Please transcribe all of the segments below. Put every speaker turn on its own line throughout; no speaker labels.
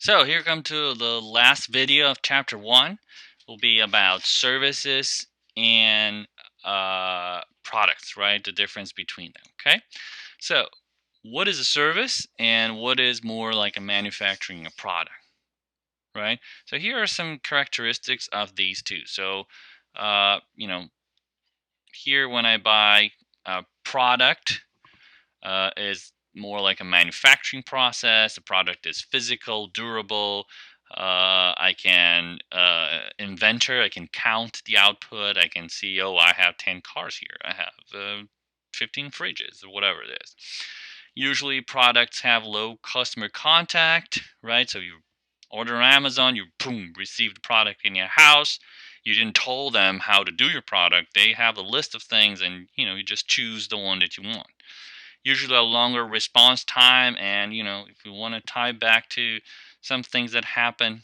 So here come to the last video of chapter 1. Will be about services and products, right? The difference between them. Okay. So what is a service and what is more like a manufacturing a product, right? So here are some characteristics of these two. So uh, you know, here when I buy a product, is more like a manufacturing process. The product is physical, durable. I can inventor. I can count the output. I can see, oh, I have 10 cars here. I have 15 fridges or whatever it is. Usually, products have low customer contact, right? So you order on Amazon, you boom receive the product in your house. You didn't tell them how to do your product. They have a list of things, and you just choose the one that you want. Usually a longer response time, and if we want to tie back to some things that happen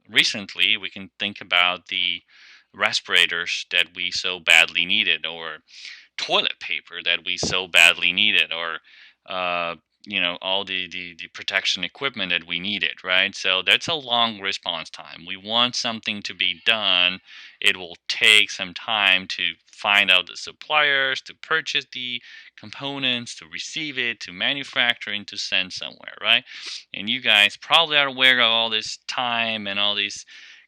recently, we can think about the respirators that we so badly needed, or toilet paper that we so badly needed, or all the protection equipment that we needed, right? So that's a long response time. We want something to be done. It will take some time to find out the suppliers, to purchase the components, to receive it, to manufacture, and to send somewhere, right? And you guys probably are aware of all this time and all these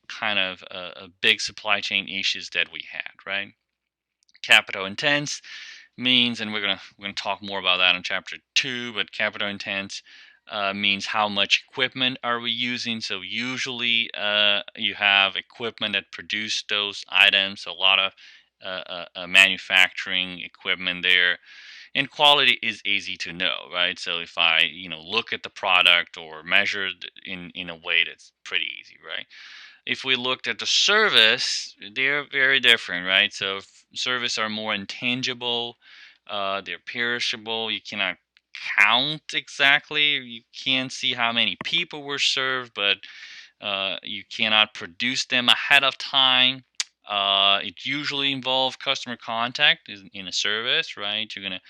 kind of big supply chain issues that we had, right? Capital intense means, and we're gonna talk more about that in chapter 2. But capital intense means how much equipment are we using. So usually you have equipment that produce those items, a lot of manufacturing equipment there. And quality is easy to know, right? So if I look at the product or measure it in a way, that's pretty easy, right? If we looked at the service, they're very different, right? So service are more intangible. They're perishable. You cannot count exactly. You can't see how many people were served, but you cannot produce them ahead of time. It usually involves customer contact in a service, right? You're gonna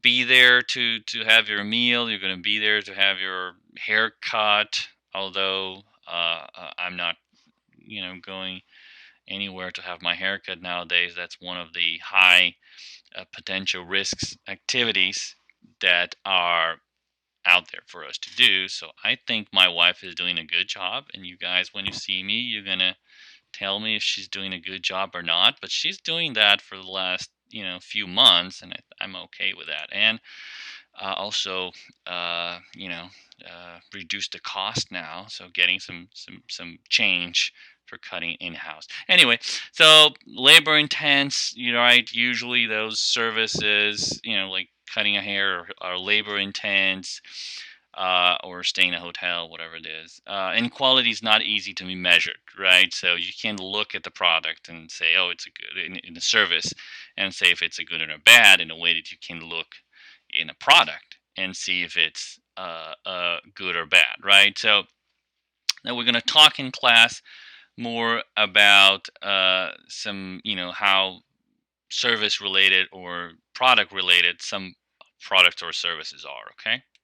be there to have your meal. You're gonna be there to have your haircut. Although I'm not going anywhere to have my haircut nowadays. That's one of the high potential risks activities that are out there for us to do. So I think my wife is doing a good job. And you guys, when you see me, you're going to tell me if she's doing a good job or not. But she's doing that for the last, few months. And I'm okay with that. And also, reduce the cost now. So getting some change for cutting in house. Anyway, so labor intense. Right? Usually those services, like cutting a hair, are labor intense. Or staying in a hotel, whatever it is. And quality is not easy to be measured, right? So you can't look at the product and say, oh, it's a good in a service, and say if it's a good or a bad in a way that you can look in a product and see if it's good or bad, right? So now we're going to talk in class more about some, how service related or product related some products or services are, okay?